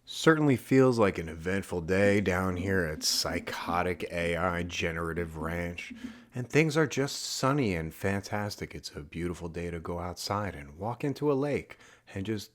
Certainly feels like an eventful day down here at Psychotic AI Generative Ranch, and things are just sunny and fantastic. It's a beautiful day to go outside and walk into a lake and just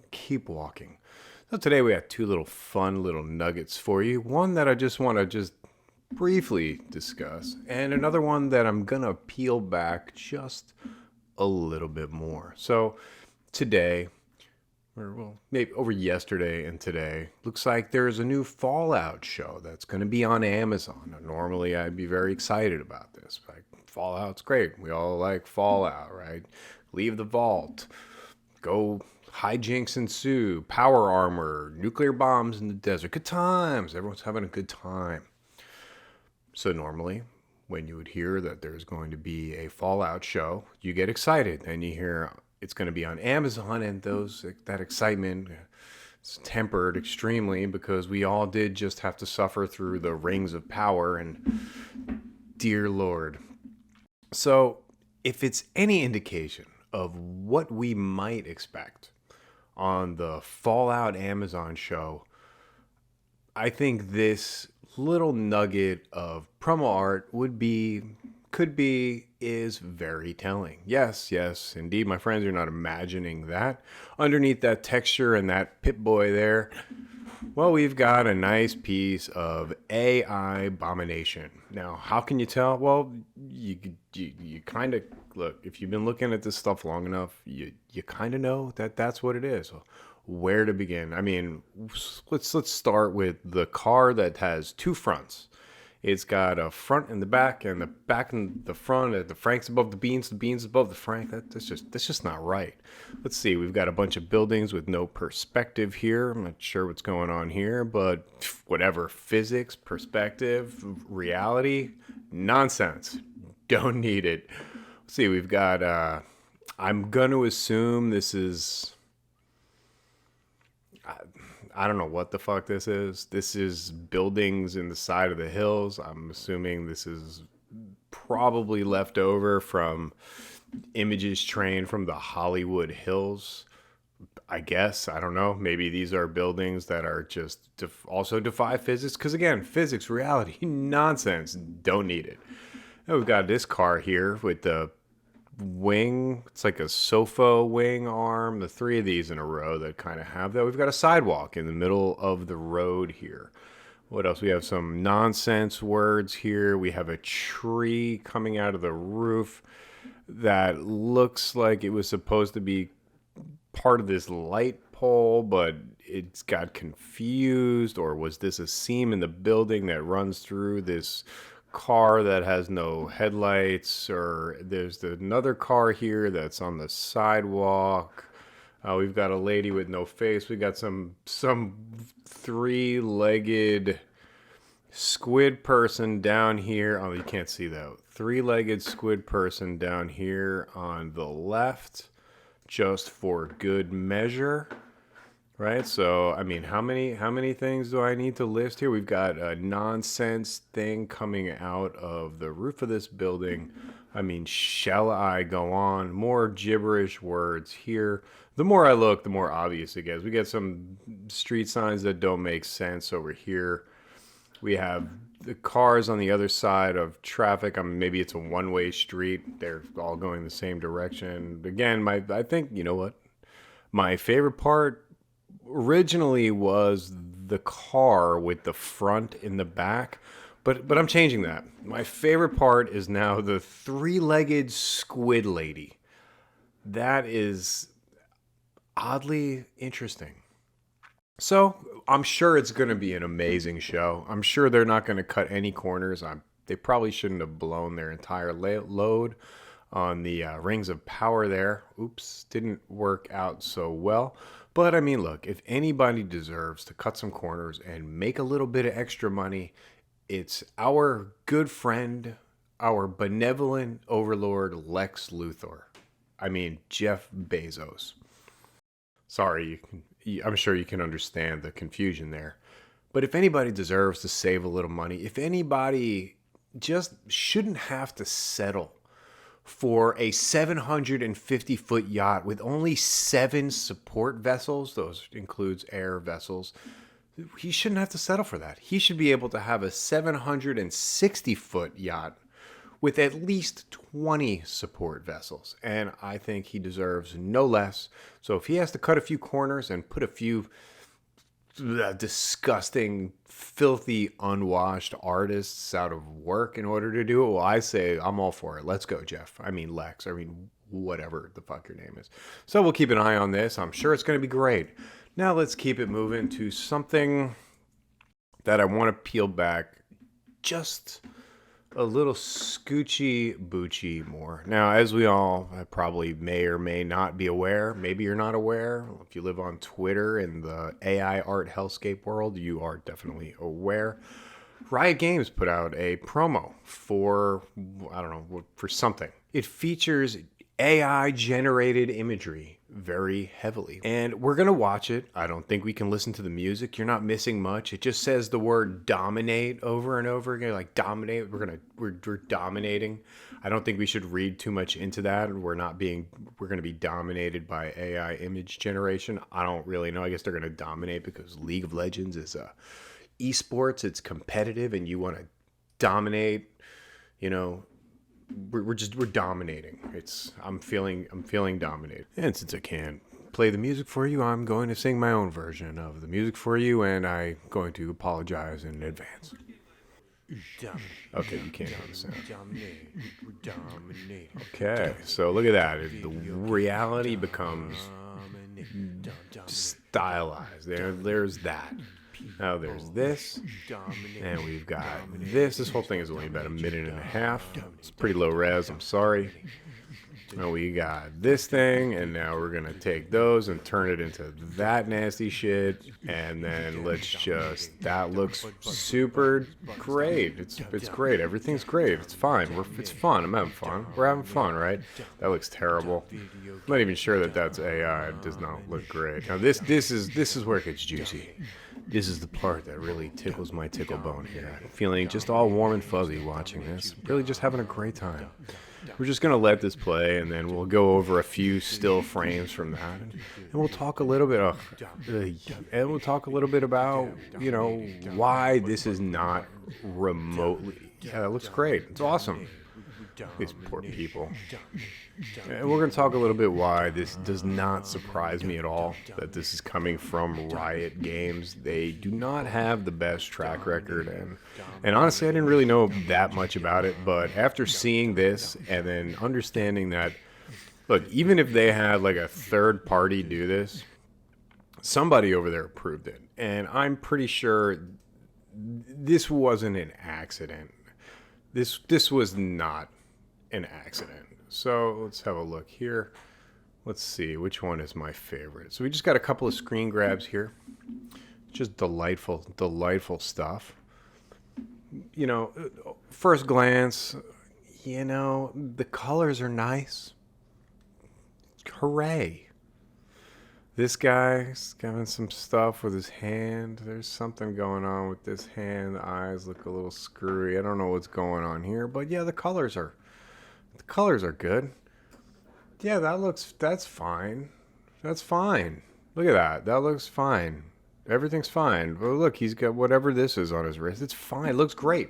keep walking. So today we have two little fun little nuggets for you. One that I just want to just briefly discuss, and another one that I'm gonna peel back just a little bit more. So today, or well, maybe over yesterday and today, looks like there's a new Fallout show that's going to be on Amazon. Now, normally, I'd be very excited about this. Like, Fallout's great. We all like Fallout, right? Leave the vault, go hijinks ensue, power armor, nuclear bombs in the desert. Good times. Everyone's having a good time. So normally, when you would hear that there's going to be a Fallout show, you get excited. Then you hear it's going to be on Amazon, and that excitement is tempered extremely because we all did just have to suffer through the rings of power, and dear Lord. So, if it's any indication of what we might expect on the Fallout Amazon show, I think this little nugget of promo art is very telling. Yes, yes, indeed, my friends, you're not imagining that. Underneath that texture and that Pip-Boy there, well, we've got a nice piece of AI abomination. Now, how can you tell? Well, you kind of look. If you've been looking at this stuff long enough, you kind of know that that's what it is. Where to begin? I mean, let's start with the car that has two fronts. It's got a front and the back and the front. The Frank's above the beans above the Frank. That's just not right. Let's see. We've got a bunch of buildings with no perspective here. I'm not sure what's going on here, but whatever. Physics, perspective, reality, nonsense. Don't need it. Let's see. We've got. I'm gonna assume this is. I don't know what the fuck this is. This is buildings in the side of the hills. I'm assuming this is probably left over from images trained from the Hollywood Hills. I guess. I don't know. Maybe these are buildings that are just also defy physics. Because again, physics, reality, nonsense. Don't need it. Now we've got this car here with the wing. It's like a sofa wing arm. The three of these in a row that kind of have that. We've got a sidewalk in the middle of the road here. What else? We have some nonsense words here. We have a tree coming out of the roof that looks like it was supposed to be part of this light pole, but it's got confused. Or was this a seam in the building that runs through this car that has no headlights? Or there's another car here that's on the sidewalk. We've got a lady with no face. We got some three-legged squid person down here. Oh, you can't see that. Three-legged squid person down here on the left, just for good measure. Right, so I mean, how many things do I need to list here? We've got a nonsense thing coming out of the roof of this building. I mean, shall I go on? More gibberish words here. The more I look, the more obvious it gets. We get some street signs that don't make sense over here. We have the cars on the other side of traffic. I mean, maybe it's a one-way street. They're all going the same direction. Again, I think, you know what? My favorite part originally was the car with the front in the back, but I'm changing that. My favorite part is now the three-legged squid lady. That is oddly interesting. So I'm sure it's going to be an amazing show. I'm sure they're not going to cut any corners. They probably shouldn't have blown their entire load on the rings of power there. Oops, didn't work out so well. But I mean, look, if anybody deserves to cut some corners and make a little bit of extra money, it's our good friend, our benevolent overlord, Lex Luthor. I mean, Jeff Bezos. Sorry, I'm sure you can understand the confusion there. But if anybody deserves to save a little money, if anybody just shouldn't have to settle for a 750-foot yacht with only 7 support vessels. Those includes air vessels. He shouldn't have to settle for that. He should be able to have a 760-foot yacht with at least 20 support vessels. And I think he deserves no less. So if he has to cut a few corners and put a few disgusting, filthy, unwashed artists out of work in order to do it, well, I say I'm all for it. Let's go, Jeff. I mean, Lex. I mean, whatever the fuck your name is. So we'll keep an eye on this. I'm sure it's going to be great. Now let's keep it moving to something that I want to peel back just a little scoochy boochy more. Now, as we all probably may or may not be aware, maybe you're not aware. If you live on Twitter in the AI art hellscape world, you are definitely aware. Riot Games put out a promo for, I don't know, for something. It features AI generated imagery very heavily, and we're gonna watch it. I don't think we can listen to the music. You're not missing much. It just says the word dominate over and over again, like dominate. We're dominating. I don't think we should read too much into that. We're gonna be dominated by AI image generation. I don't really know. I guess they're gonna dominate because League of Legends is esports. It's competitive, and you want to dominate. You know, we're dominating. I'm feeling dominated. And since I can't play the music for you, I'm going to sing my own version of the music for you, and I'm going to apologize in advance. Okay, you can't understand. Okay, so look at that. The reality becomes stylized. There's that. Now there's this, and we've got this. This whole thing is only about a minute and a half. It's pretty low res, I'm sorry. Now we got this thing, and now we're going to take those and turn it into that nasty shit, and then that looks super great. It's great. Everything's great. It's fine. It's fun. I'm having fun. We're having fun, right? That looks terrible. I'm not even sure that's AI. It does not look great. Now this is where it gets juicy. This is the part that really tickles my tickle bone here. I'm feeling just all warm and fuzzy watching this. Really just having a great time. We're just going to let this play, and then we'll go over a few still frames from that. And we'll talk a little bit about, why this is not remotely. Yeah, that looks great. It's awesome. These poor people. And we're going to talk a little bit why this does not surprise me at all, that this is coming from Riot Games. They do not have the best track record, and honestly, I didn't really know that much about it, but after seeing this and then understanding that, look, even if they had like a third party do this, somebody over there approved it, and I'm pretty sure this wasn't an accident. This was not an accident. So let's have a look here. Let's see which one is my favorite. So we just got a couple of screen grabs here. Just delightful stuff. First glance, the colors are nice. Hooray. This guy's got some stuff with his hand. There's something going on with this hand. The eyes look a little screwy. I don't know what's going on here, but yeah, the colors are good. Yeah, that's fine. That's fine. Look at that. That looks fine. Everything's fine. Well, look, he's got whatever this is on his wrist. It's fine. It looks great.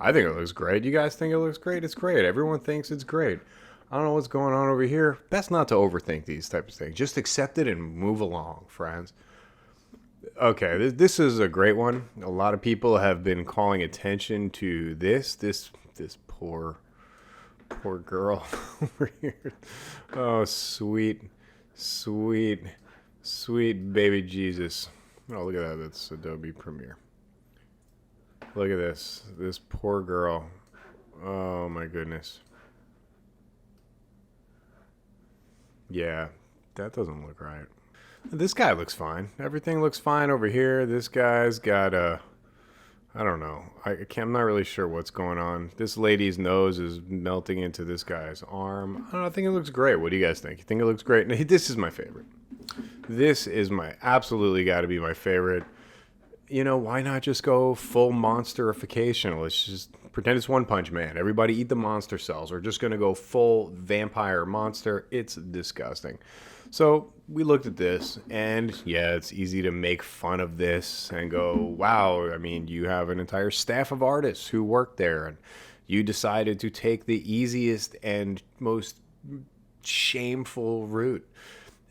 I think it looks great. You guys think it looks great? It's great. Everyone thinks it's great. I don't know what's going on over here. Best not to overthink these types of things. Just accept it and move along, friends. Okay, this is a great one. A lot of people have been calling attention to this poor girl over here. Oh, sweet baby Jesus. Oh, look at that. That's Adobe Premiere. Look at this poor girl. Oh my goodness. Yeah, that doesn't look right. This guy looks fine. Everything looks fine over here. This guy's got I don't know. I'm not really sure what's going on. This lady's nose is melting into this guy's arm. I don't know. I think it looks great. What do you guys think? You think it looks great? Now, this is my favorite. This is absolutely got to be my favorite. Why not just go full monsterification? Let's just Pretend it's One Punch Man. Everybody eat the monster cells. We're just going to go full vampire monster. It's disgusting. So we looked at this, and yeah, it's easy to make fun of this and go, wow, I mean, you have an entire staff of artists who work there, and you decided to take the easiest and most shameful route.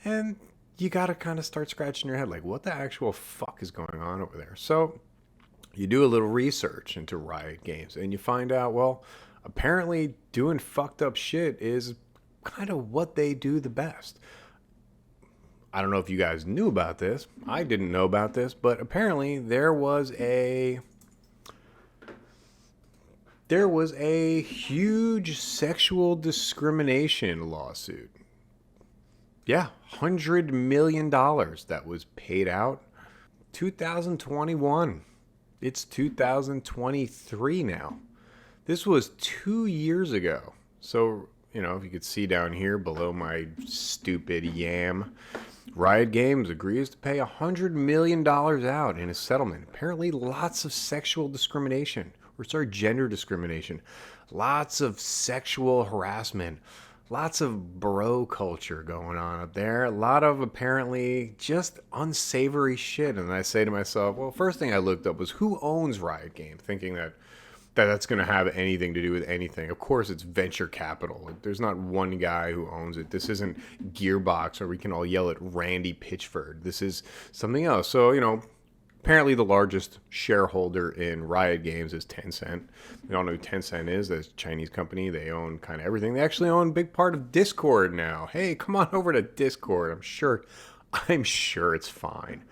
And you got to kind of start scratching your head, like, what the actual fuck is going on over there? So you do a little research into Riot Games, and you find out, well, apparently doing fucked up shit is kind of what they do the best. I don't know if you guys knew about this. I didn't know about this, but apparently there was a huge sexual discrimination lawsuit. Yeah, $100 million that was paid out. 2021. It's 2023 now. This was 2 years ago. So, you know, if you could see down here below my stupid yam, Riot Games agrees to pay $100 million out in a settlement. Apparently lots of sexual discrimination, gender discrimination, lots of sexual harassment, lots of bro culture going on up there. A lot of apparently just unsavory shit. And I say to myself, well, first thing I looked up was who owns Riot Games, thinking that's going to have anything to do with anything. Of course, it's venture capital. There's not one guy who owns it. This isn't Gearbox, or we can all yell at Randy Pitchford. This is something else. So, you know, apparently the largest shareholder in Riot Games is Tencent. We all know who Tencent is. That's a Chinese company. They own kind of everything. They actually own a big part of Discord now. Hey, come on over to Discord. I'm sure it's fine.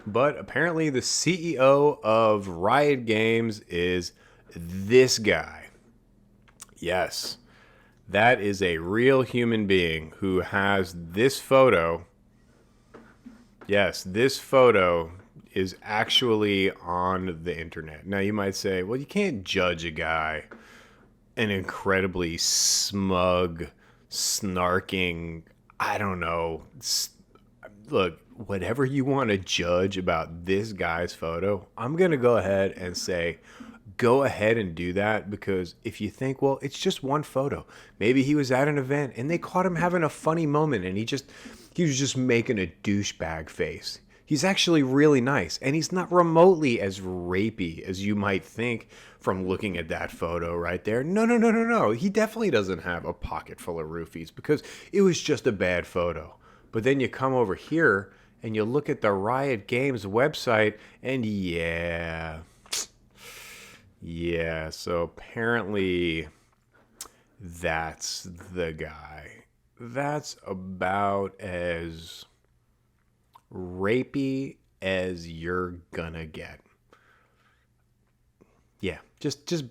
But apparently the CEO of Riot Games is this guy. Yes, that is a real human being who has this photo. Yes, this photo is actually on the internet. Now you might say, well, you can't judge a guy, an incredibly smug, snarking, I don't know. Look, whatever you want to judge about this guy's photo, I'm going to go ahead and say, go ahead and do that, because if you think, well, it's just one photo. Maybe he was at an event and they caught him having a funny moment and he was just making a douchebag face. He's actually really nice, and he's not remotely as rapey as you might think from looking at that photo right there. No. He definitely doesn't have a pocket full of roofies, because it was just a bad photo. But then you come over here and you look at the Riot Games website, and yeah, so apparently that's the guy. That's about as rapey as you're gonna get. Yeah, just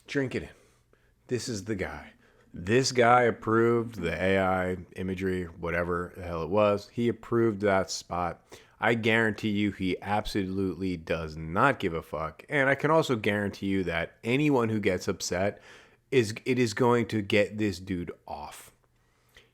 drink it in. This is the guy. This guy approved the AI imagery, whatever the hell it was. He approved that spot. I guarantee you he absolutely does not give a fuck. And I can also guarantee you that anyone who gets upset it is going to get this dude off.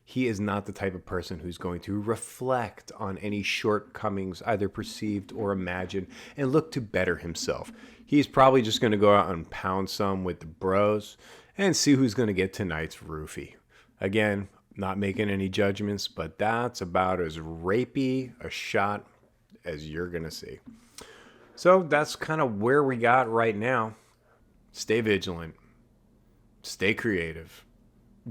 He is not the type of person who's going to reflect on any shortcomings, either perceived or imagined, and look to better himself. He's probably just going to go out and pound some with the bros and see who's going to get tonight's roofie. Again, not making any judgments, but that's about as rapey a shot as you're going to see. So that's kind of where we got right now. Stay vigilant. Stay creative.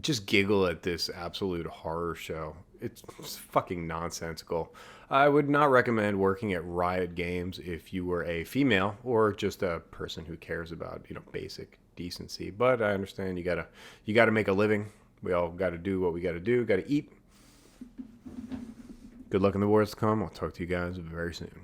Just giggle at this absolute horror show. It's fucking nonsensical. I would not recommend working at Riot Games if you were a female or just a person who cares about, basic decency. But I understand you gotta make a living. We all gotta do what we gotta do. Gotta eat. Good luck in the wars to come. I'll talk to you guys very soon.